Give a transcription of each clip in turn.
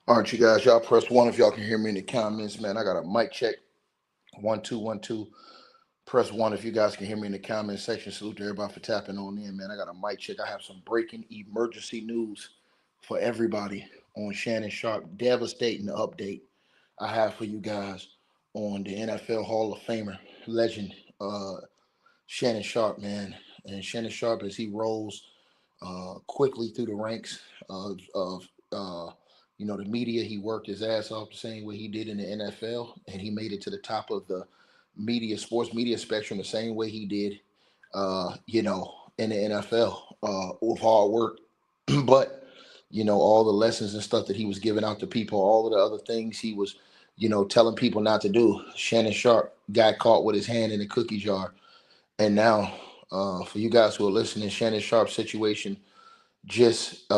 All right, you guys, y'all press one if y'all can hear me in the comments, man. I got a mic check. 1 2 1 2. Press one if you guys can hear me in the comment section. Salute to everybody for tapping on in, man. I got a mic check. I have some breaking emergency news for everybody on Shannon Sharpe. Devastating update I have for you guys on the NFL Hall of Famer legend, Shannon Sharpe, man. And Shannon Sharpe, as he rolls quickly through the ranks of the media. He worked his ass off the same way he did in the NFL, and he made it to the top of the sports media spectrum the same way he did, in the NFL with hard work. But all the lessons and stuff that he was giving out to people, all of the other things he was, telling people not to do. Shannon Sharpe got caught with his hand in the cookie jar, and now, for you guys who are listening, Shannon Sharpe's situation just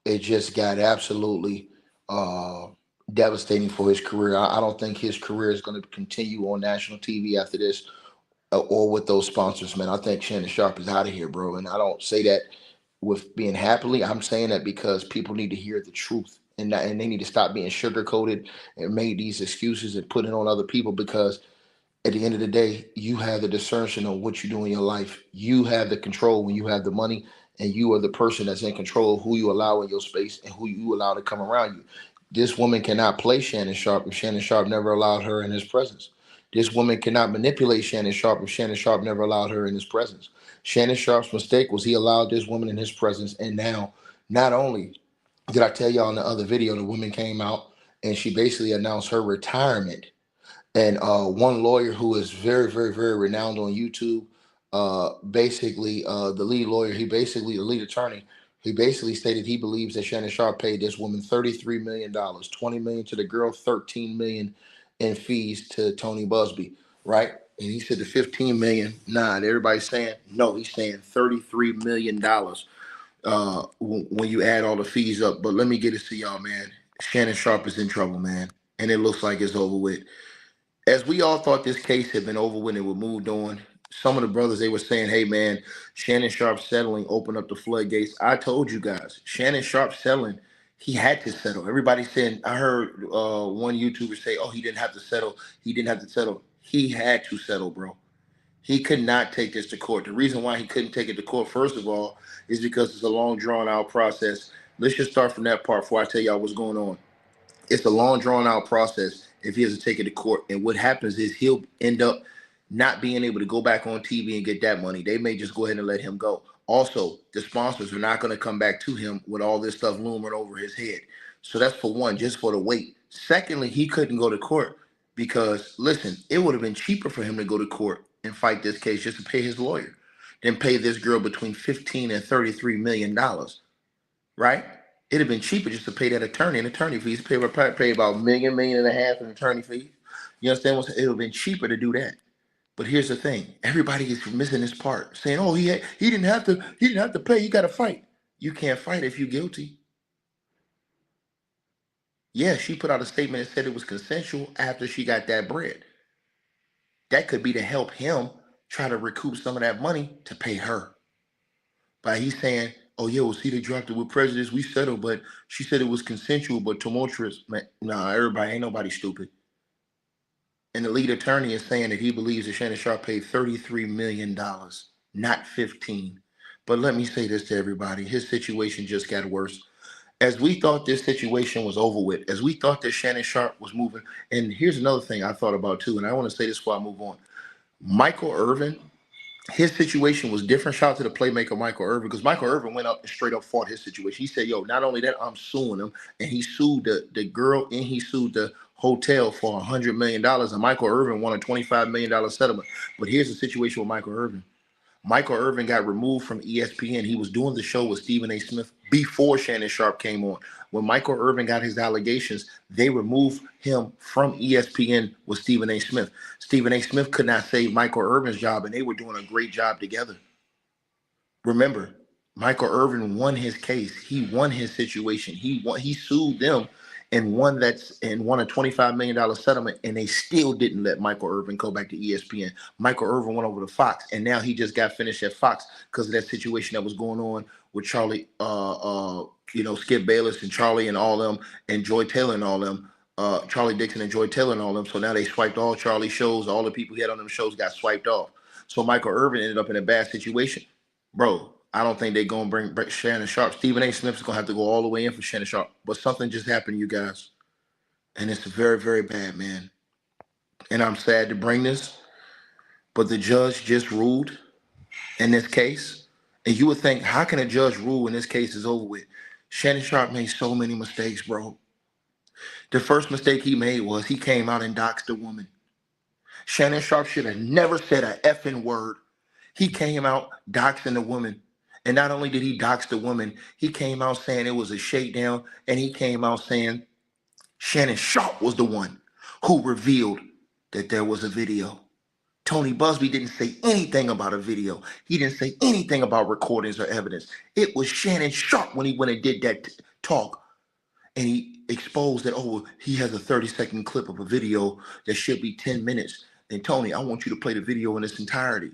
it just got absolutely uh, devastating for his career. I don't think his career is going to continue on national TV after this, or with those sponsors, man. I think Shannon Sharpe is out of here, bro. And I don't say that with being happily. I'm saying that because people need to hear the truth. And they need to stop being sugarcoated and made these excuses and put it on other people, because at the end of the day, you have the discernment on what you do in your life. You have the control when you have the money, and you are the person that's in control of who you allow in your space and who you allow to come around you. This woman cannot play Shannon Sharpe if Shannon Sharpe never allowed her in his presence. This woman cannot manipulate Shannon Sharpe if Shannon Sharpe never allowed her in his presence. Shannon Sharpe's mistake was he allowed this woman in his presence, and now, not only did I tell y'all in the other video, the woman came out and she basically announced her retirement. And one lawyer who is very, very, very renowned on YouTube, basically the lead lawyer, the lead attorney, he basically stated he believes that Shannon Sharpe paid this woman $33 million, 20 million to the girl, 13 million in fees to Tony Busby, right? And he said the 15 million. Nah, everybody's saying no. He's saying $33 million when you add all the fees up. But let me get it to y'all, man. Shannon Sharpe is in trouble, man, and it looks like it's over with. As we all thought this case had been over when it was moved on, some of the brothers, they were saying, hey man, Shannon Sharpe settling opened up the floodgates. I told you guys, Shannon Sharpe settling, he had to settle. Everybody saying, I heard one YouTuber say, oh, he didn't have to settle. He didn't have to settle. He had to settle, bro. He could not take this to court. The reason why he couldn't take it to court, first of all, is because it's a long, drawn out process. Let's just start from that part before I tell y'all what's going on. It's a long, drawn out process if he has to take it to court. And what happens is he'll end up not being able to go back on TV and get that money. They may just go ahead and let him go. Also, the sponsors are not going to come back to him with all this stuff looming over his head. So that's for one, just for the wait. Secondly, he couldn't go to court because, listen, it would have been cheaper for him to go to court and fight this case just to pay his lawyer than pay this girl between 15 and $33 million, right? It'd have been cheaper just to pay that attorney and attorney fees. Pay about million and a half in attorney fees. You understand what I'm saying? It would have been cheaper to do that. But here's the thing: everybody is missing this part, saying, "Oh, he didn't have to pay. You got to fight. You can't fight if you're guilty." Yeah, she put out a statement that said it was consensual after she got that bread. That could be to help him try to recoup some of that money to pay her. But he's saying, oh, yeah, well, see, they dropped it with prejudice. We settled, but she said it was consensual but tumultuous. Man, nah, everybody, ain't nobody stupid. And the lead attorney is saying that he believes that Shannon Sharpe paid $33 million, not 15. But let me say this to everybody. His situation just got worse. As we thought this situation was over with, as we thought that Shannon Sharpe was moving, and here's another thing I thought about too, and I want to say this before I move on. Michael Irvin, his situation was different. Shout out to the playmaker Michael Irvin, because Michael Irvin went up and straight up fought his situation. He said, yo, not only that, I'm suing him. And he sued the girl and he sued the hotel for $100 million. And Michael Irvin won a $25 million settlement. But here's the situation with Michael Irvin. Michael Irvin got removed from ESPN. He was doing the show with Stephen A. Smith before Shannon Sharpe came on. When Michael Irvin got his allegations, they removed him from ESPN with Stephen A. Smith. Stephen A. Smith could not save Michael Irvin's job, and they were doing a great job together. Remember, Michael Irvin won his case. He won his situation. He sued them, and won a $25 million settlement, and they still didn't let Michael Irvin go back to ESPN. Michael Irvin went over to Fox, and now he just got finished at Fox because of that situation that was going on with Charlie, Skip Bayless and Charlie and all them, and Joy Taylor and all them, Charlie Dixon and Joy Taylor and all them. So now they swiped all Charlie's shows. All the people he had on them shows got swiped off. So Michael Irvin ended up in a bad situation. Bro, I don't think they're going to bring Shannon Sharpe. Stephen A. Smith is going to have to go all the way in for Shannon Sharpe. But something just happened, you guys. And it's very, very bad, man. And I'm sad to bring this, but the judge just ruled in this case. And you would think, how can a judge rule when this case is over with? Shannon Sharpe made so many mistakes, bro. The first mistake he made was he came out and doxed a woman. Shannon Sharpe should have never said a effing word. He came out doxing the woman. And not only did he dox the woman, he came out saying it was a shakedown, and he came out saying Shannon Sharpe was the one who revealed that there was a video. Tony Busby didn't say anything about a video. He didn't say anything about recordings or evidence. It was Shannon Sharpe when he went and did that talk. And he exposed that, he has a 30-second clip of a video that should be 10 minutes. And Tony, I want you to play the video in its entirety.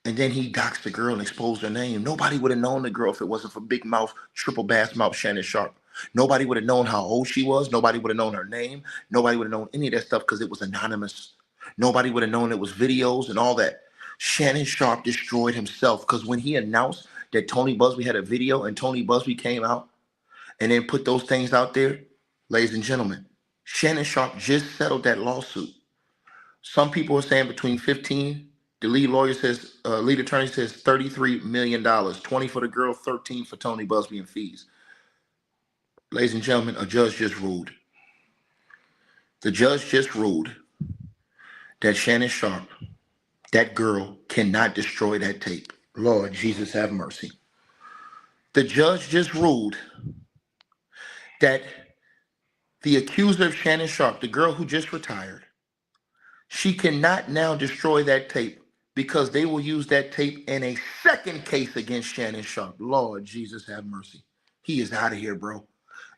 And then he doxed the girl and exposed her name. Nobody would have known the girl if it wasn't for big mouth, triple bass mouth Shannon Sharpe. Nobody would have known how old she was. Nobody would have known her name. Nobody would have known any of that stuff because it was anonymous. Nobody would have known it was videos and all that. Shannon Sharpe destroyed himself because when he announced that Tony Busby had a video and Tony Busby came out and then put those things out there, ladies and gentlemen, Shannon Sharpe just settled that lawsuit. Some people are saying between 15. The lead attorney says $33 million, 20 for the girl, 13 for Tony Busby and fees. Ladies and gentlemen, a judge just ruled. The judge just ruled that Shannon Sharpe, that girl, cannot destroy that tape. Lord Jesus, have mercy. The judge just ruled that the accuser of Shannon Sharpe, the girl who just retired, she cannot now destroy that tape because they will use that tape in a second case against Shannon Sharpe. Lord Jesus, have mercy. He is out of here, bro.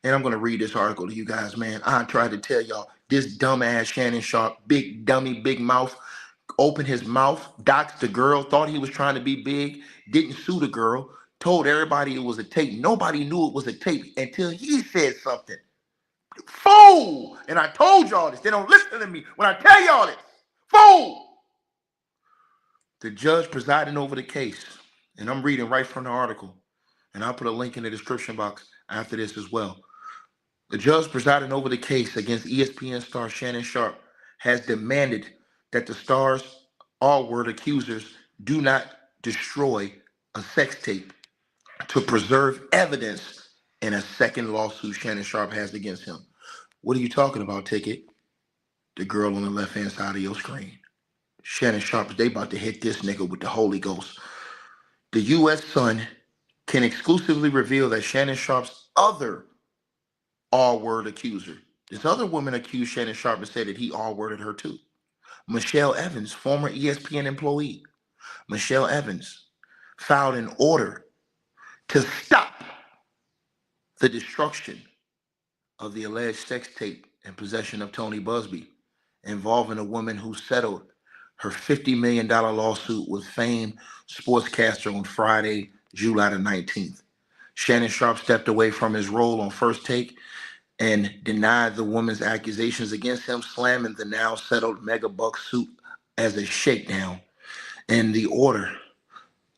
And I'm going to read this article to you guys, man. I tried to tell y'all, this dumbass Shannon Sharpe, big dummy, big mouth, opened his mouth, doxed the girl, thought he was trying to be big, didn't sue the girl, told everybody it was a tape. Nobody knew it was a tape until he said something. Fool! And I told y'all this. They don't listen to me when I tell y'all this. Fool! The judge presiding over the case, and I'm reading right from the article, and I'll put a link in the description box after this as well. The judge presiding over the case against ESPN star Shannon Sharpe has demanded that the star's all-word accusers do not destroy a sex tape to preserve evidence in a second lawsuit Shannon Sharpe has against him. What are you talking about, Ticket? The girl on the left-hand side of your screen. Shannon Sharpe, they about to hit this nigga with the Holy Ghost. The U.S. Sun can exclusively reveal that Shannon Sharpe's other all-word accuser, this other woman accused Shannon Sharpe and said that he all-worded her too. Michelle Evans, former ESPN employee. Michelle Evans filed an order to stop the destruction of the alleged sex tape in possession of Tony Busby involving a woman who settled her $50 million lawsuit with famed sportscaster on Friday, July the 19th. Shannon Sharpe stepped away from his role on First Take and denied the woman's accusations against him, slamming the now settled mega buck suit as a shakedown. In the order,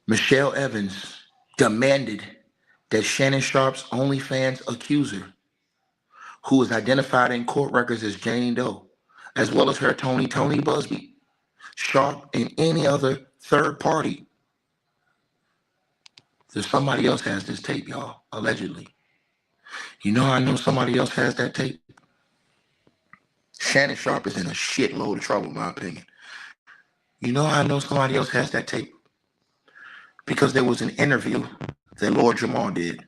Michelle Evans demanded that Shannon Sharpe's OnlyFans accuser, who is identified in court records as Jane Doe, as well as her Tony Busby, Sharpe, and any other third party. There's somebody else has this tape, y'all, allegedly. You know how I know somebody else has that tape? Shannon Sharpe is in a shitload of trouble, in my opinion. You know how I know somebody else has that tape? Because there was an interview that Lord Jamar did.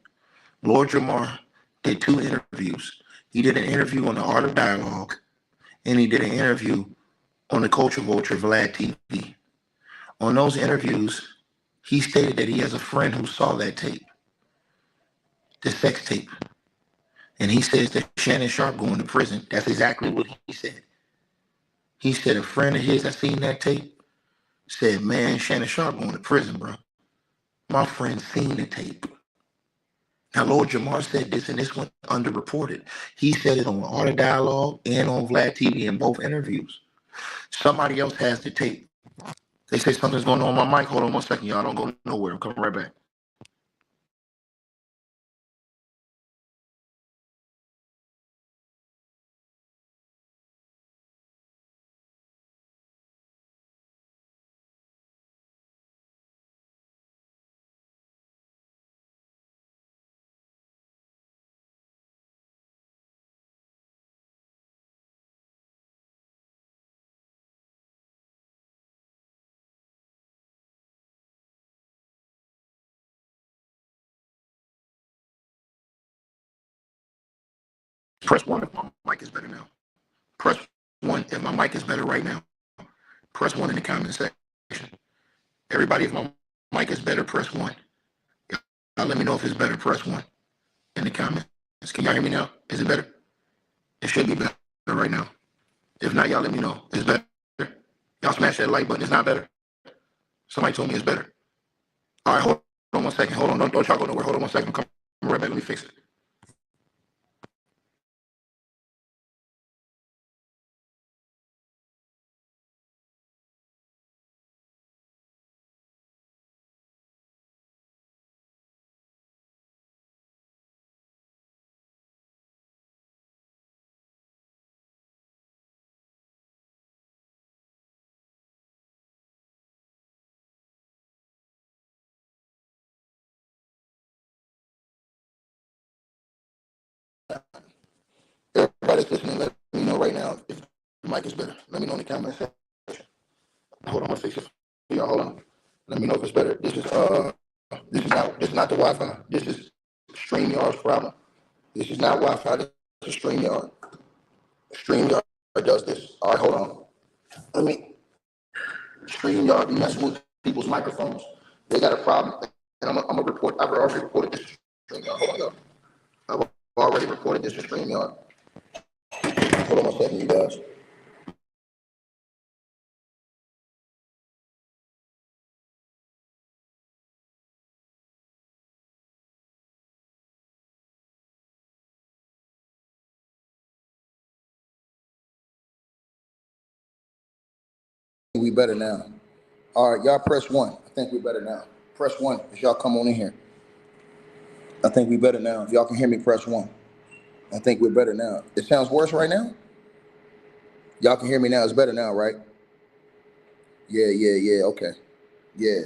Lord Jamar did 2 interviews. He did an interview on the Art of Dialogue, and he did an interview on the Culture Vulture Vlad TV. On those interviews, he stated that he has a friend who saw that tape, the sex tape. And he says that Shannon Sharpe going to prison. That's exactly what he said. He said a friend of his that seen that tape said, man, Shannon Sharpe going to prison, bro. My friend seen the tape. Now, Lord Jamar said this, and this went underreported. He said it on Art of Dialogue and on Vlad TV in both interviews. Somebody else has the tape. They say something's going on my mic. Hold on 1 second, y'all. Don't go nowhere. I'm coming right back. Press 1 if my mic is better now. Press 1 if my mic is better right now. Press 1 in the comment section. Everybody, if my mic is better, press 1. Y'all let me know if it's better. Press 1 in the comments. Can y'all hear me now? Is it better? It should be better right now. If not, y'all let me know. It's better. Y'all smash that like button. It's not better. Somebody told me it's better. All right, hold on 1 second. Hold on. Don't try to go nowhere. Hold on 1 second. I'm coming right back. Let me fix it. Everybody's listening. Let me know right now if the mic is better. Let me know in the comments section. Hold on. I'm gonna fix it. Y'all hold on. Let me know if it's better. This is not the Wi-Fi. This is StreamYard's problem. This is not Wi-Fi. This is StreamYard. StreamYard does this. All right, hold on. Let me. StreamYard mess with people's microphones. They got a problem. And I'm gonna report. I've already reported this to StreamYard. Hold on. I've already reported this to StreamYard. Hold on 1 second, you guys. We better now. All right, y'all press 1. I think we better now. Press 1 as y'all come on in here. I think we better now. If y'all can hear me, press 1. I think we're better now. It sounds worse right now? Y'all can hear me now. It's better now, right? Yeah. Okay. Yeah.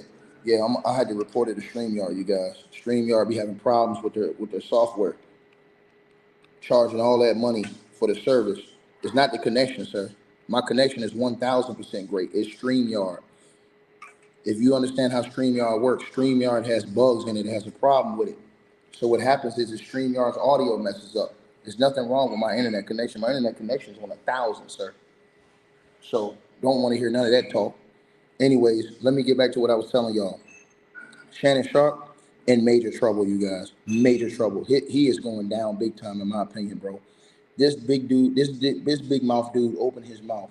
I had to report it to StreamYard, you guys. StreamYard be having problems with their software, charging all that money for the service. It's not the connection, sir. My connection is 1,000% great. It's StreamYard. If you understand how StreamYard works, StreamYard has bugs in it. It has a problem with it. So what happens is StreamYard's audio messes up. There's nothing wrong with my internet connection. My internet connection is on 1,000, sir. So don't want to hear none of that talk. Anyways, let me get back to what I was telling y'all. Shannon Sharpe in major trouble, you guys. Major trouble. He is going down big time, in my opinion, bro. This big dude, this big mouth dude opened his mouth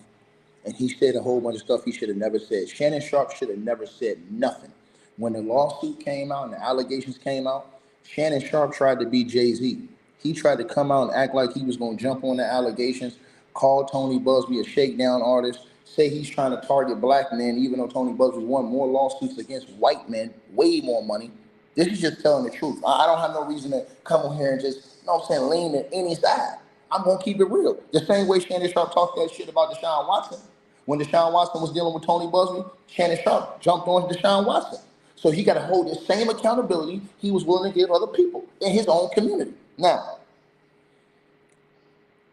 and he said a whole bunch of stuff he should have never said. Shannon Sharpe should have never said nothing. When the lawsuit came out and the allegations came out, Shannon Sharpe tried to be Jay-Z. He tried to come out and act like he was going to jump on the allegations, call Tony Busby a shakedown artist, say he's trying to target black men, even though Tony Busby won more lawsuits against white men, way more money. This is just telling the truth. I don't have no reason to come on here and just, you know what I'm saying, lean to any side. I'm going to keep it real. The same way Shannon Sharpe talked that shit about Deshaun Watson. When Deshaun Watson was dealing with Tony Busby, Shannon Sharpe jumped on Deshaun Watson. So he got to hold the same accountability he was willing to give other people in his own community. Now,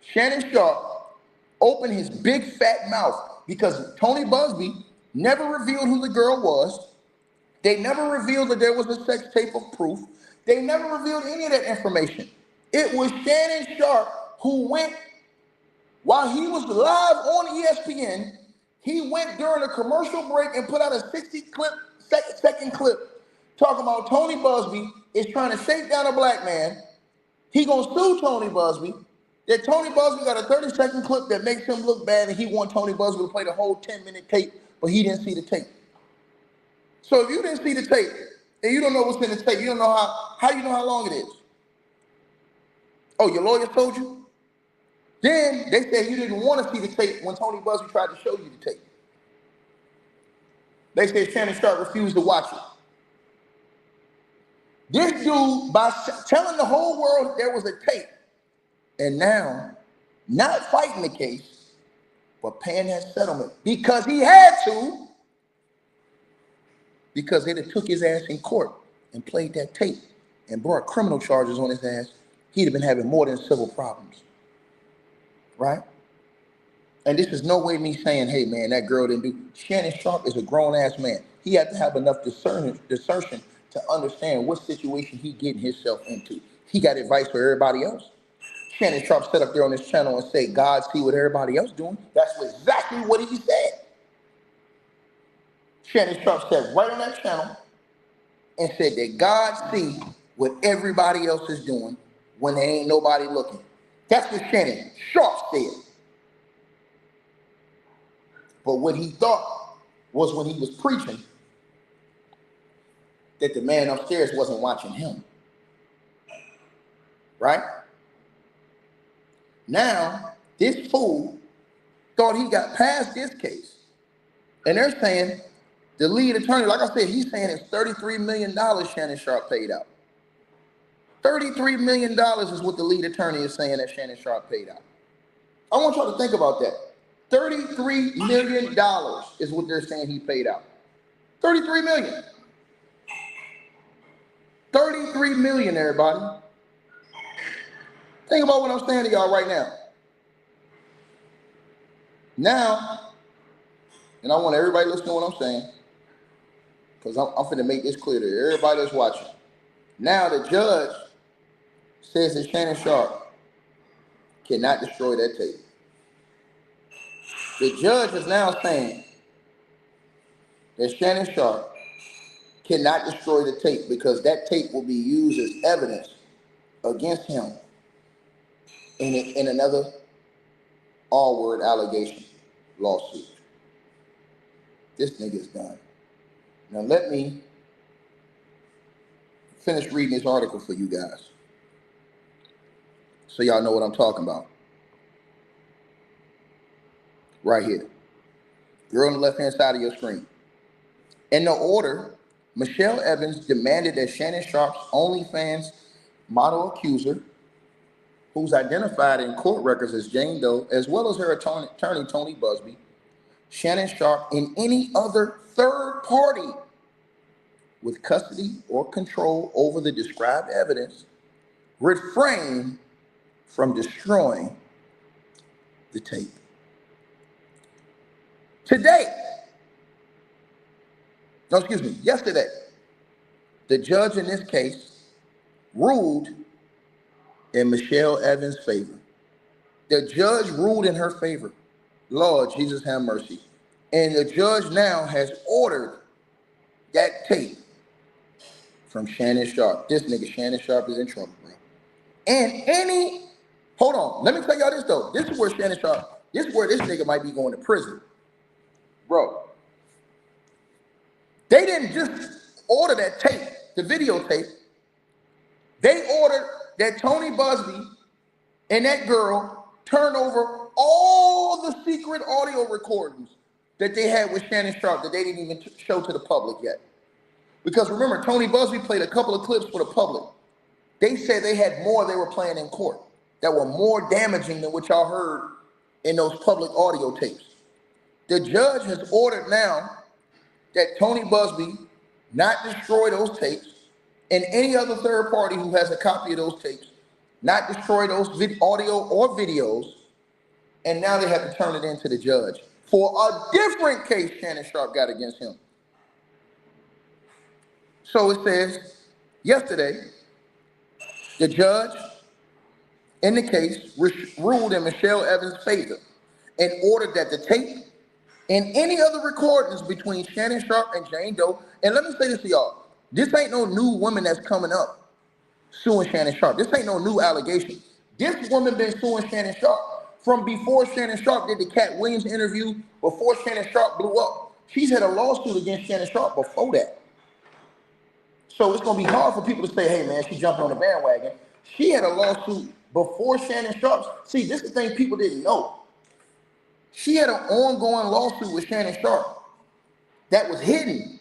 Shannon Sharpe opened his big fat mouth because Tony Busby never revealed who the girl was. They never revealed that there was a sex tape of proof. They never revealed any of that information. It was Shannon Sharpe who went, while he was live on ESPN, he went during a commercial break and put out a 60-second clip talking about Tony Busby is trying to shake down a black man. He gonna sue Tony Busby. That Tony Busby got a 30-second clip that makes him look bad, and he want Tony Busby to play the whole 10-minute tape, but he didn't see the tape. So if you didn't see the tape, and you don't know what's in the tape, you don't know how you know how long it is. Oh, your lawyer told you? Then they said you didn't want to see the tape when Tony Busby tried to show you the tape. They said Shannon Sharpe refused to watch it. This dude, by telling the whole world there was a tape, and now not fighting the case, but paying that settlement because he had to, because they'd have took his ass in court and played that tape and brought criminal charges on his ass, he'd have been having more than civil problems, right? And this is no way me saying, hey man, that girl didn't do. Shannon Sharpe is a grown-ass man. He had to have enough discernment to understand what situation he getting himself into. He got advice for everybody else. Shannon Sharpe sat up there on his channel and said, God see what everybody else doing. That's exactly what he said. Shannon Sharpe sat right on that channel and said that God see what everybody else is doing when there ain't nobody looking. That's what Shannon Sharpe said. But what he thought was when he was preaching that the man upstairs wasn't watching him. Right? Now, this fool thought he got past this case. And they're saying the lead attorney, like I said, he's saying it's $33 million Shannon Sharpe paid out. $33 million is what the lead attorney is saying that Shannon Sharpe paid out. I want y'all to think about that. $33 million is what they're saying he paid out. $33 million. $33 million, everybody. Think about what I'm saying to y'all right now. Now, and I want everybody to listen to what I'm saying, because I'm finna make this clear to everybody that's watching. Now the judge says that Shannon Sharpe cannot destroy that tape. The judge is now saying that Shannon Sharpe cannot destroy the tape because that tape will be used as evidence against him in another all-word allegation lawsuit. This nigga's done. Now let me finish reading this article for you guys so y'all know what I'm talking about. Right here. Girl on the left-hand side of your screen. In the order, Michelle Evans demanded that Shannon Sharpe's OnlyFans model accuser, who's identified in court records as Jane Doe, as well as her attorney Tony Busby, Shannon Sharpe, and any other third party with custody or control over the described evidence, refrain from destroying the tape. Yesterday, the judge in this case ruled in Michelle Evans' favor. The judge ruled in her favor. Lord Jesus, have mercy. And the judge now has ordered that tape from Shannon Sharpe. This nigga Shannon Sharpe is in trouble, bro. And hold on, let me tell y'all this though. This is where Shannon Sharpe, this is where this nigga might be going to prison. Bro, they didn't just order that tape, the videotape. They ordered that Tony Busby and that girl turn over all the secret audio recordings that they had with Shannon Sharpe that they didn't even show to the public yet. Because remember, Tony Busby played a couple of clips for the public. They said they had more they were playing in court that were more damaging than what y'all heard in those public audio tapes. The judge has ordered now that Tony Busby not destroy those tapes, and any other third party who has a copy of those tapes not destroy those audio or videos, and now they have to turn it in to the judge for a different case Shannon Sharpe got against him. So it says, yesterday, the judge in the case ruled in Michelle Evans' favor and ordered that the tape and any other recordings between Shannon Sharpe and Jane Doe, and let me say this to y'all, this ain't no new woman that's coming up. suing Shannon Sharpe. This ain't no new allegation. This woman been suing Shannon Sharpe from before Shannon Sharpe did the Cat Williams interview, before Shannon Sharpe blew up. She's had a lawsuit against Shannon Sharpe before that. So it's gonna be hard for people to say, hey man, she jumped on the bandwagon. She had a lawsuit before Shannon Sharpe. See, this is the thing people didn't know. She had an ongoing lawsuit with Shannon Sharpe that was hidden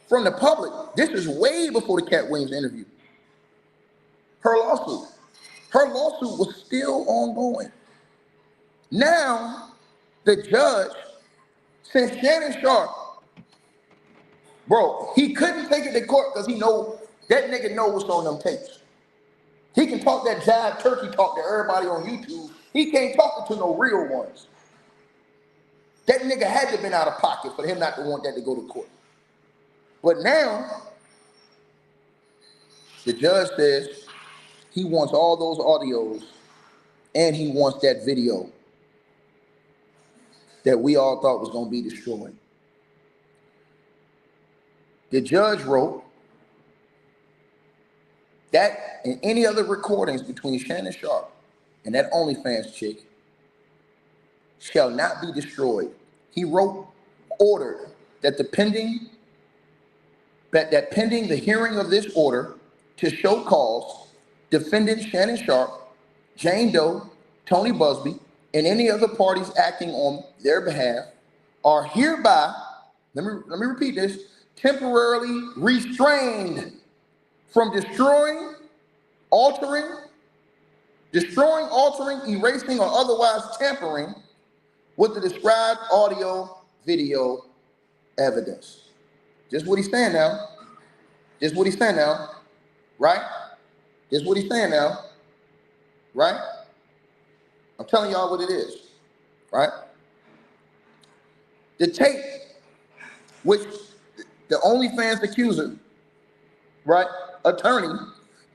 from the public. This is way before the Cat Williams interview. Her lawsuit was still ongoing. Now, the judge, since Shannon Sharpe, bro, he couldn't take it to court because he know that nigga know what's on them tapes. He can talk that jive turkey talk to everybody on YouTube. He can't talk it to no real ones. That nigga had to have been out of pocket for him not to want that to go to court. But now, the judge says he wants all those audios and he wants that video that we all thought was going to be destroyed. The judge wrote that and any other recordings between Shannon Sharpe and that OnlyFans chick shall not be destroyed. He ordered that pending the hearing of this order to show cause, defendant Shannon Sharpe, Jane Doe, Tony Busby, and any other parties acting on their behalf are hereby, let me repeat this, temporarily restrained from destroying, altering, erasing, or otherwise tampering with the described audio, video evidence. Just what he's saying now. Just what he's saying now. Right? Just what he's saying now. Right? I'm telling y'all what it is. Right? The tape, which the OnlyFans accuser, right, attorney,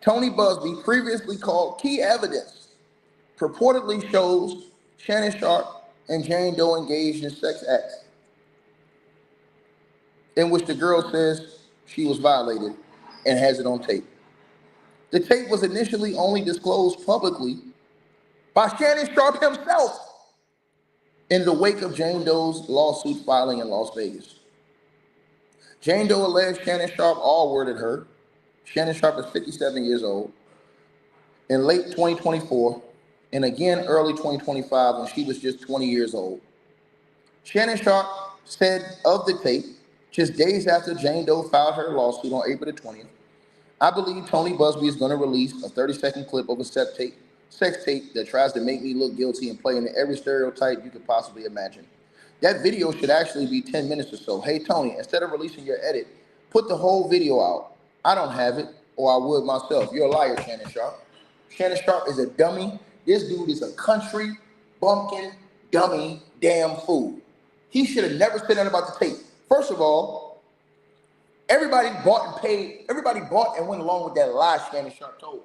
Tony Busby, previously called key evidence, purportedly shows Shannon Sharpe and Jane Doe engaged in sex acts in which the girl says she was violated and has it on tape. The tape was initially only disclosed publicly by Shannon Sharpe himself in the wake of Jane Doe's lawsuit filing in Las Vegas. Jane Doe alleged Shannon Sharpe all-worded her. Shannon Sharpe is 57 years old. In late 2024, and again early 2025 when she was just 20 years old. Shannon Sharpe said of the tape, just days after Jane Doe filed her lawsuit on April the 20th, I believe Tony Busby is going to release a 30-second clip of a sex tape that tries to make me look guilty and play into every stereotype you could possibly imagine. That video should actually be 10 minutes or so. Hey, Tony, instead of releasing your edit, put the whole video out. I don't have it, or I would myself. You're a liar, Shannon Sharpe. Shannon Sharpe is a dummy. This dude is a country bumpkin dummy damn fool. He should have never said nothing about the tape. First of all, everybody bought and went along with that lie Shannon Sharpe told.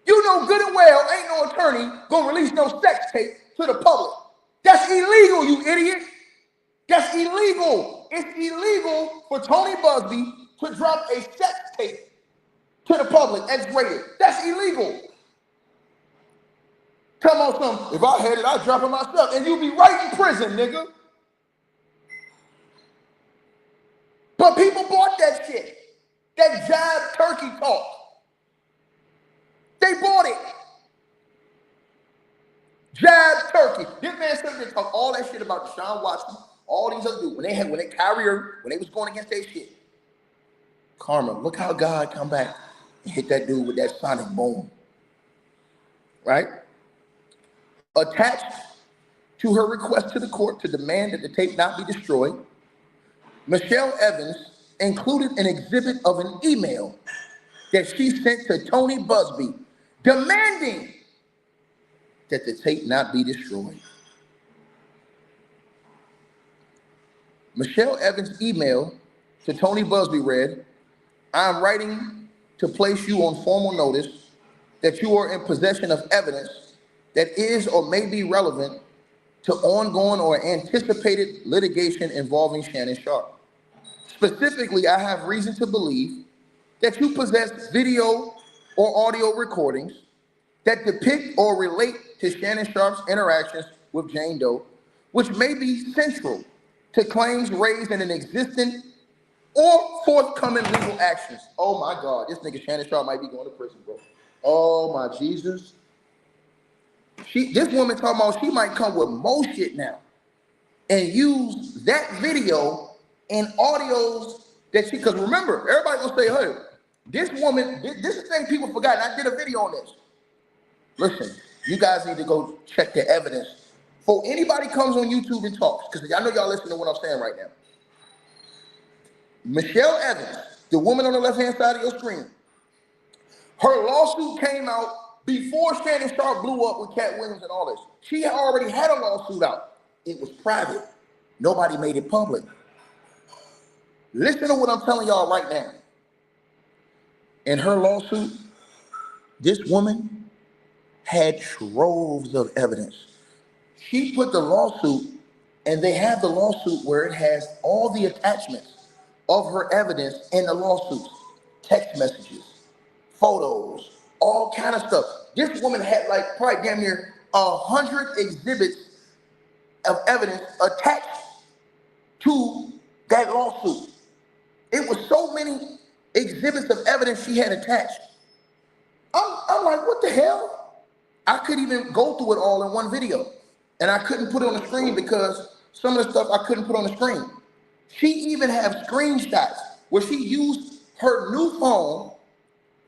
You know good and well ain't no attorney gonna release no sex tape to the public. That's illegal, you idiot. That's illegal. It's illegal for Tony Busby to drop a sex tape to the public, X-rated. That's illegal. Come on, something. If I had it, I'd drop it myself. And you'd be right in prison, nigga. But people bought that shit. That jive turkey talk. They bought it. Jive turkey. This man said they talk all that shit about Deshaun Watson, all these other dudes. When they was going against their shit. Karma, look how God come back and hit that dude with that sonic boom. Right? Attached to her request to the court to demand that the tape not be destroyed, Michelle Evans included an exhibit of an email that she sent to Tony Busby demanding that the tape not be destroyed. Michelle Evans' email to Tony Busby read, I'm writing to place you on formal notice that you are in possession of evidence that is or may be relevant to ongoing or anticipated litigation involving Shannon Sharpe. Specifically, I have reason to believe that you possess video or audio recordings that depict or relate to Shannon Sharpe's interactions with Jane Doe, which may be central to claims raised in an existing or forthcoming legal actions. Oh my God, this nigga Shannon Sharpe might be going to prison, bro. Oh my Jesus. This woman talking about she might come with more shit now and use that video and audios that she, because remember, everybody gonna say, hey, this woman, this is the thing people forgot, and I did a video on this. Listen, you guys need to go check the evidence. Before anybody comes on YouTube and talks, because I know y'all listening to what I'm saying right now. Michelle Evans, the woman on the left-hand side of your screen, her lawsuit came out before Shannon Sharpe blew up with Cat Williams and all this. She already had a lawsuit out. It was private. Nobody made it public. Listen to what I'm telling y'all right now. In her lawsuit, this woman had troves of evidence. She put the lawsuit, and they have the lawsuit where it has all the attachments of her evidence in the lawsuits. Text messages, photos, all kind of stuff. This woman had like probably damn near 100 exhibits of evidence attached to that lawsuit. It was so many exhibits of evidence she had attached. I'm like, what the hell? I couldn't even go through it all in one video. And I couldn't put it on the screen because some of the stuff I couldn't put on the screen. She even have screenshots where she used her new phone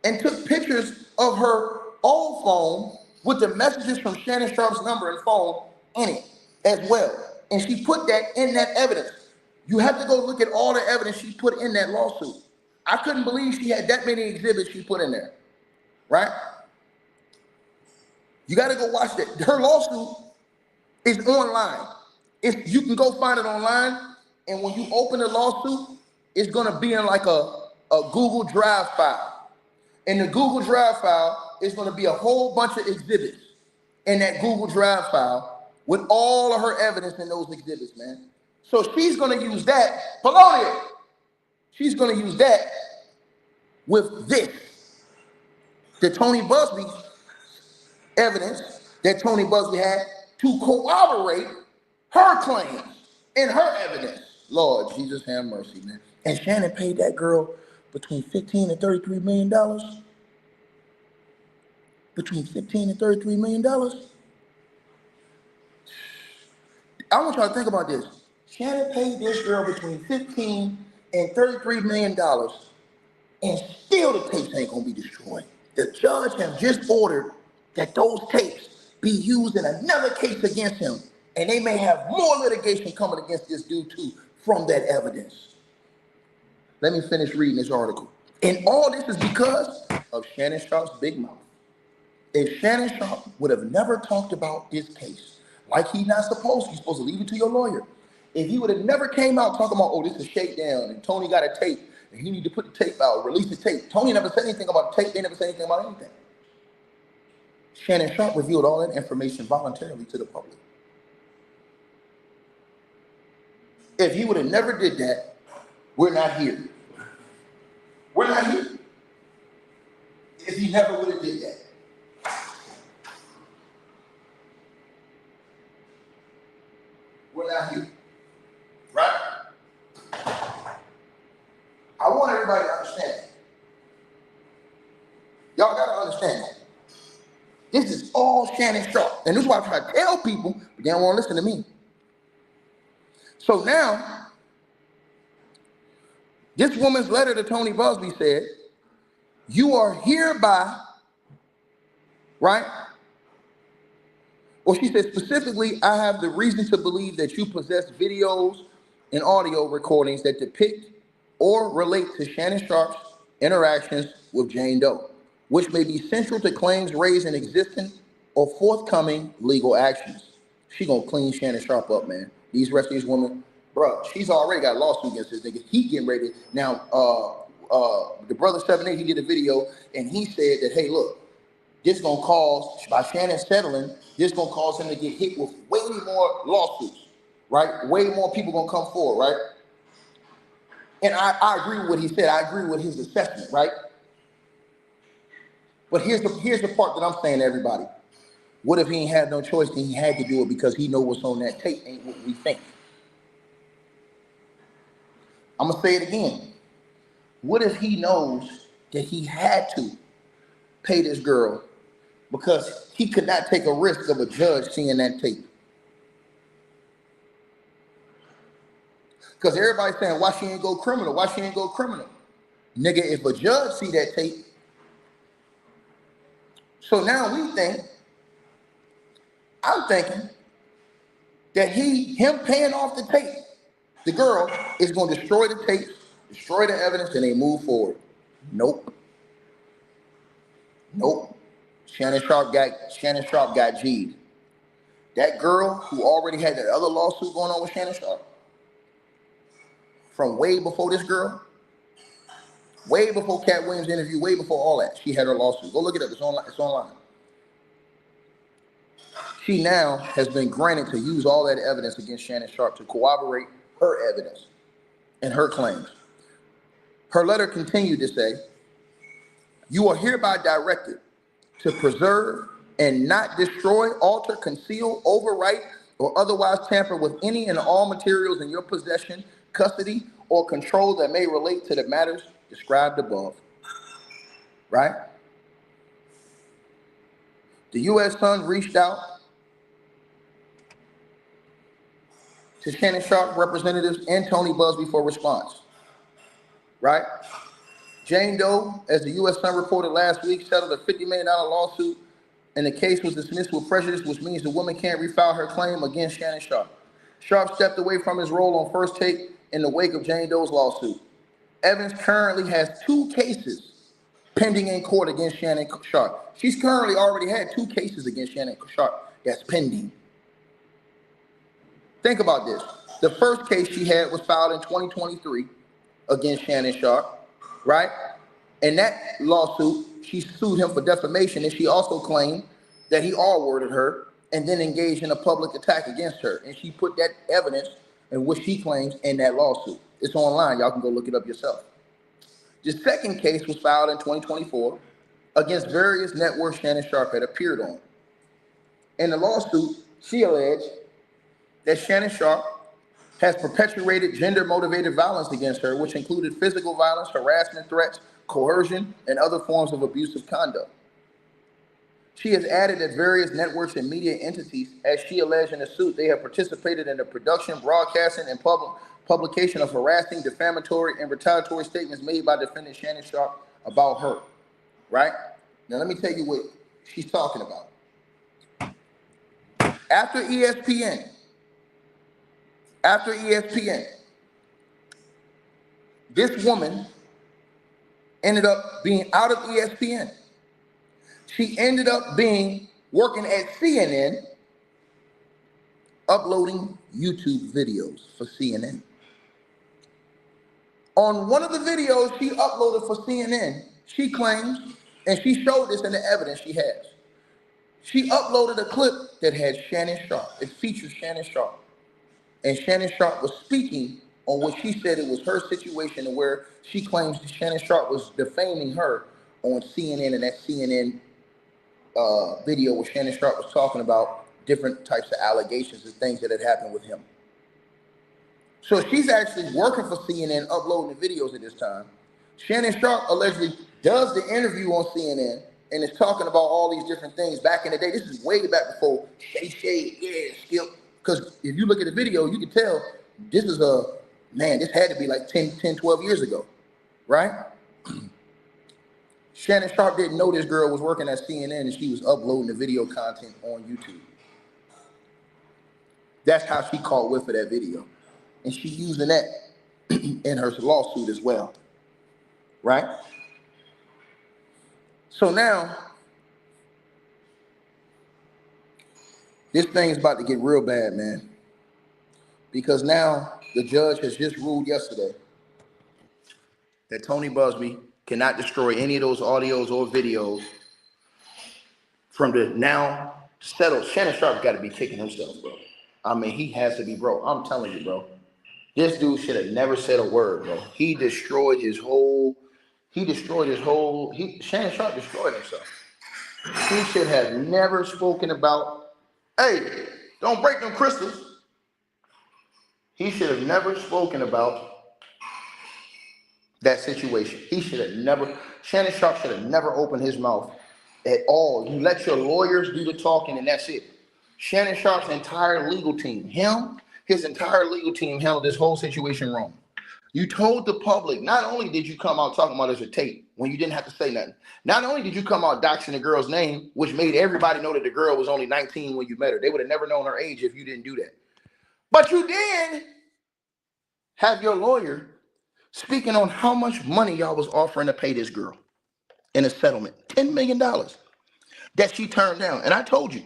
and took pictures of her old phone with the messages from Shannon Sharpe's number and phone in it as well. And she put that in that evidence. You have to go look at all the evidence she put in that lawsuit. I couldn't believe she had that many exhibits she put in there, right? You got to go watch that. Her lawsuit is online. You can go find it online, and when you open the lawsuit, it's going to be in like a Google Drive file. In the Google Drive file, it's going to be a whole bunch of exhibits in that Google Drive file with all of her evidence in those exhibits, man. So she's going to use that, Polonia. She's going to use that with this. The Tony Busby evidence that Tony Busby had to corroborate her claims and her evidence. Lord Jesus, have mercy, man. And Shannon paid that girl between $15 and $33 million. Between $15 and $33 million. I want y'all to think about this. Shannon paid this girl between $15 and $33 million, and still the tapes ain't gonna be destroyed. The judge has just ordered that those tapes be used in another case against him, and they may have more litigation coming against this dude too from that evidence. Let me finish reading this article. And all this is because of Shannon Sharpe's big mouth. If Shannon Sharpe would have never talked about this case, like he's not supposed to, he's supposed to leave it to your lawyer. If he would have never came out talking about, oh, this is shakedown, and Tony got a tape, and he need to put the tape out, release the tape. Tony never said anything about the tape. They never said anything about anything. Shannon Sharpe revealed all that information voluntarily to the public. If he would have never did that, we're not here. We're not here. If he never would have did that. We're not here. Right? I want everybody to understand that. Y'all got to understand that. This is all Shannon Sharpe. And this is why I try to tell people, but they don't want to listen to me. So now, this woman's letter to Tony Busby said, you are hereby, right? Well, she said specifically, I have the reason to believe that you possess videos and audio recordings that depict or relate to Shannon Sharpe's interactions with Jane Doe, which may be central to claims raised in existing or forthcoming legal actions. She gonna clean Shannon Sharpe up, man. These rest of these women, bro, she's already got a lawsuit against this nigga. He getting ready. Now, the brother 7A, he did a video, and he said that, hey, look, this gonna cause, by Shannon settling, this gonna cause him to get hit with way more lawsuits, right? Way more people gonna come forward, right? And I agree with what he said. I agree with his assessment, right? But here's the part that I'm saying to everybody. What if he ain't had no choice and he had to do it because he know what's on that tape ain't what we think? I'm gonna say it again. What if he knows that he had to pay this girl because he could not take a risk of a judge seeing that tape? Because everybody's saying, why she ain't go criminal? Why she ain't go criminal? Nigga, if a judge see that tape, so now I'm thinking that him paying off the tape, the girl is going to destroy the tape, destroy the evidence, and they move forward. Nope. Shannon Sharpe got G'd. That girl who already had that other lawsuit going on with Shannon Sharpe, from way before this girl, way before Cat Williams' interview, way before all that, she had her lawsuit. Go look it up. It's online. She now has been granted to use all that evidence against Shannon Sharpe to corroborate her evidence and her claims. Her letter continued to say, "You are hereby directed to preserve and not destroy, alter, conceal, overwrite, or otherwise tamper with any and all materials in your possession, custody, or control that may relate to the matters described above." Right? The U.S. Sun reached out to Shannon Sharpe representatives and Tony Busby for response. Right? Jane Doe, as the U.S. Sun reported last week, settled a $50 million lawsuit, and the case was dismissed with prejudice, which means the woman can't refile her claim against Shannon Sharpe. Sharpe stepped away from his role on First Take in the wake of Jane Doe's lawsuit. Evans currently has 2 cases pending in court against Shannon Sharpe. She's currently already had 2 cases against Shannon Sharpe that's pending. Think about this. The first case she had was filed in 2023 against Shannon Sharpe, right? In that lawsuit, she sued him for defamation, and she also claimed that he R-worded her and then engaged in a public attack against her. And she put that evidence in what she claims in that lawsuit. It's online. Y'all can go look it up yourself. The second case was filed in 2024 against various networks Shannon Sharpe had appeared on. In the lawsuit, she alleged that Shannon Sharpe has perpetuated gender-motivated violence against her, which included physical violence, harassment, threats, coercion, and other forms of abusive conduct. She has added that various networks and media entities, as she alleged in the suit, they have participated in the production, broadcasting, and publication of harassing, defamatory, and retaliatory statements made by defendant Shannon Sharpe about her, right? Now let me tell you what she's talking about. After ESPN, this woman ended up being out of ESPN. She ended up working at CNN, uploading YouTube videos for CNN. On one of the videos she uploaded for CNN, she claims, and she showed this in the evidence she has, she uploaded a clip that had Shannon Sharpe. It features Shannon Sharpe. And Shannon Sharpe was speaking on what she said it was her situation, where she claims that Shannon Sharpe was defaming her on CNN, and that CNN video where Shannon Sharpe was talking about different types of allegations and things that had happened with him. So she's actually working for CNN, uploading the videos at this time. Shannon Sharpe allegedly does the interview on CNN and is talking about all these different things back in the day. This is way back before Shay, yeah, Skip. Because if you look at the video, you can tell this is this had to be like 10, 12 years ago, right? Shannon Sharpe didn't know this girl was working at CNN and she was uploading the video content on YouTube. That's how she caught whiff of that video. And she's using that in her lawsuit as well, right? So now, this thing's about to get real bad, man. Because now the judge has just ruled yesterday that Tony Busby cannot destroy any of those audios or videos from the now settled. Shannon Sharpe got to be kicking himself, bro. I mean, he has to be, bro. I'm telling you, bro. This dude should have never said a word, bro. Shannon Sharpe destroyed himself. He should have never spoken about, hey, don't break them crystals. He should have never spoken about that situation. He should have never, Shannon Sharpe should have never opened his mouth at all. You let your lawyers do the talking and that's it. Shannon Sharpe's entire legal team, his entire legal team handled this whole situation wrong. You told the public, not only did you come out talking about there's a tape when you didn't have to say nothing, not only did you come out doxing the girl's name, which made everybody know that the girl was only 19 when you met her. They would have never known her age if you didn't do that. But you did have your lawyer speaking on how much money y'all was offering to pay this girl in a settlement, $10 million that she turned down. And I told you,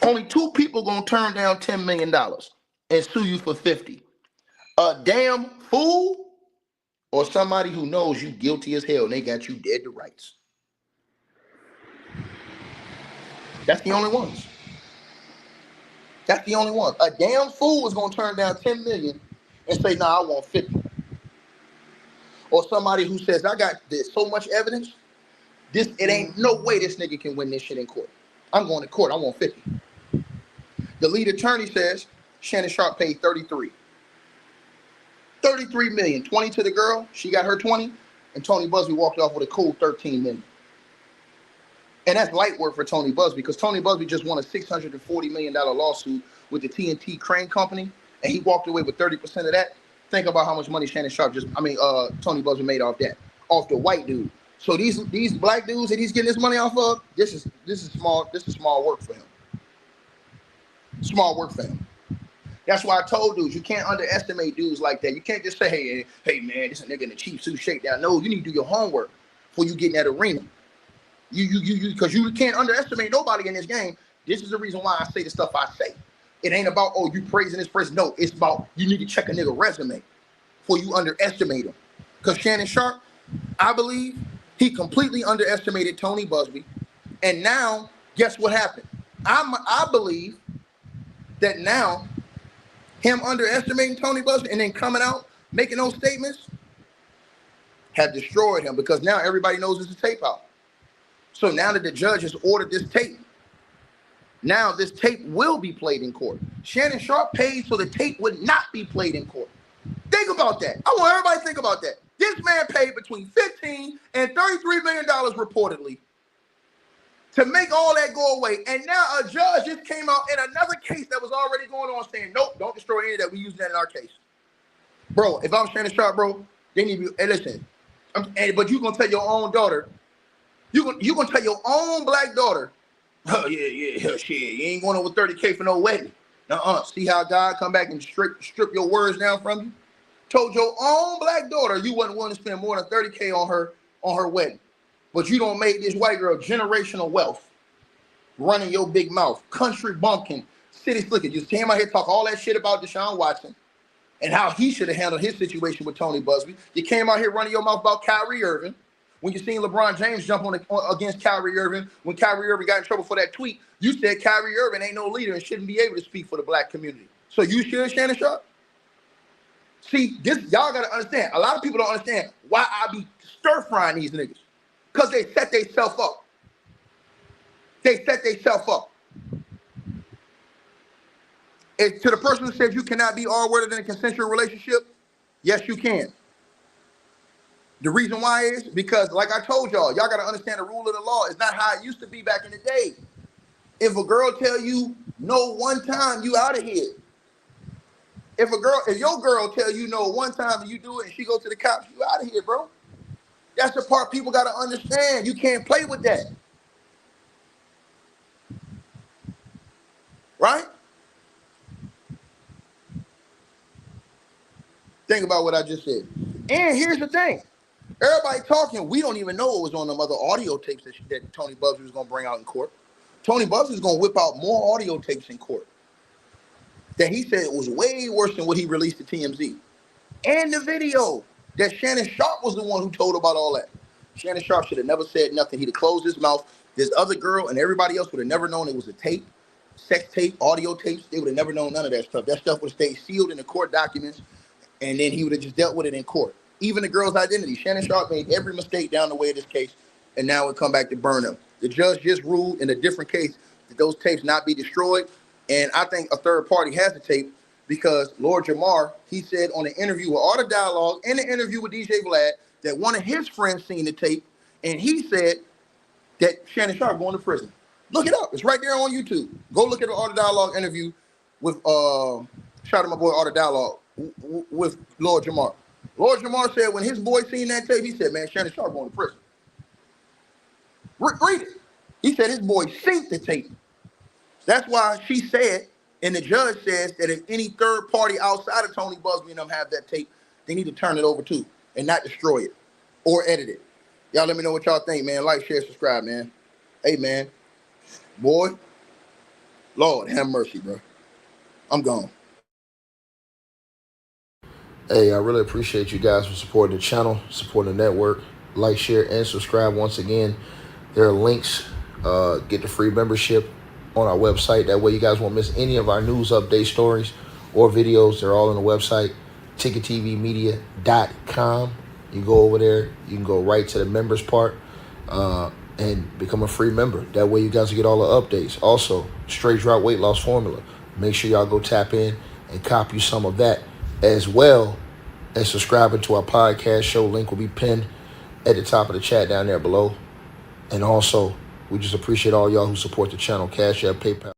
only two people gonna turn down $10 million and sue you for 50. A damn fool or somebody who knows you guilty as hell and they got you dead to rights. That's the only ones. That's the only one. A damn fool is gonna turn down 10 million and say, nah, I want 50. Or somebody who says, I got this so much evidence, it ain't no way this nigga can win this shit in court. I'm going to court, I want 50. The lead attorney says Shannon Sharpe paid 33. 33 million, 20 to the girl, she got her 20, and Tony Busby walked off with a cool 13 million. And that's light work for Tony Busby because Tony Busby just won a $640 million lawsuit with the TNT Crane Company, and he walked away with 30% of that. Think about how much money Shannon Sharpe Tony Busby made off that, off the white dude. So these black dudes that he's getting this money off of, this is small work for him. Small work for him. That's why I told dudes, you can't underestimate dudes like that. You can't just say, hey man, this a nigga in a cheap suit shakedown. No, you need to do your homework before you get in that arena. Because you can't underestimate nobody in this game. This is the reason why I say the stuff I say. It ain't about, oh, you praising this person. No, it's about you need to check a nigga resume before you underestimate him. Because Shannon Sharpe, I believe, he completely underestimated Tony Busby. And now, guess what happened? I believe that now, him underestimating Tony Busby and then coming out, making those statements, have destroyed him because now everybody knows it's a tape out. So now that the judge has ordered this tape, now this tape will be played in court. Shannon Sharpe paid so the tape would not be played in court. Think about that. I want everybody to think about that. This man paid between $15 and $33 million reportedly to make all that go away. And now a judge just came out in another case that was already going on saying, nope, don't destroy any of that. We use that in our case. Bro, if I'm Shannon Sharpe, bro, they need to be, hey, listen, but you going to tell your own daughter, you going to tell your own black daughter, oh, yeah, shit, you ain't going over 30K for no wedding. See how God come back and strip your words down from you? Told your own black daughter you wasn't willing to spend more than 30K on her wedding. But you don't make this white girl generational wealth running your big mouth, country bumpkin, city slicker. You came out here talk all that shit about Deshaun Watson and how he should have handled his situation with Tony Busby. You came out here running your mouth about Kyrie Irving. When you seen LeBron James jump against Kyrie Irving, when Kyrie Irving got in trouble for that tweet, you said Kyrie Irving ain't no leader and shouldn't be able to speak for the black community. So you should, Shannon Sharpe? See, this y'all gotta understand. A lot of people don't understand why I be stir-frying these niggas. Because they set themselves up. They set themselves up. And to the person who says you cannot be R-worded in a consensual relationship, yes, you can. The reason why is because, like I told y'all got to understand the rule of the law is not how it used to be back in the day. If a girl tell you no one time, you out of here. If your girl tell you no one time and you do it and she go to the cops, you out of here, bro. That's the part people got to understand. You can't play with that. Right? Think about what I just said. And here's the thing. Everybody talking, we don't even know what was on them other audio tapes that Tony Busby was going to bring out in court. Tony Busby is going to whip out more audio tapes in court that he said was way worse than what he released to TMZ. And the video that Shannon Sharpe was the one who told about all that. Shannon Sharpe should have never said nothing. He'd have closed his mouth. This other girl and everybody else would have never known it was a tape, sex tape, audio tapes. They would have never known none of that stuff. That stuff would have stayed sealed in the court documents, and then he would have just dealt with it in court. Even the girl's identity. Shannon Sharpe made every mistake down the way of this case, and now it come back to burn him. The judge just ruled in a different case that those tapes not be destroyed. And I think a third party has the tape because Lord Jamar, he said on an interview with Art of Dialogue and an interview with DJ Vlad that one of his friends seen the tape, and he said that Shannon Sharpe going to prison. Look it up. It's right there on YouTube. Go look at the Art of Dialogue interview with shout out my boy Art of Dialogue with Lord Jamar. Lord Jamar said when his boy seen that tape, he said, man, Shannon Sharpe going to prison. Read it. He said his boy synced the tape. That's why she said, and the judge says that if any third party outside of Tony Busby and them have that tape, they need to turn it over too and not destroy it or edit it. Y'all let me know what y'all think, man. Like, share, subscribe, man. Hey, man. Boy, Lord, have mercy, bro. I'm gone. Hey, I really appreciate you guys for supporting the channel, supporting the network. Like, share, and subscribe once again. There are links. Get the free membership on our website. That way you guys won't miss any of our news update stories or videos. They're all on the website, ticketvmedia.com. You go over there. You can go right to the members part and become a free member. That way you guys will get all the updates. Also, straight drought weight loss formula. Make sure y'all go tap in and copy some of that, as well as subscribing to our podcast show. Link will be pinned at the top of the chat down there below. And also, we just appreciate all y'all who support the channel. Cash App, PayPal.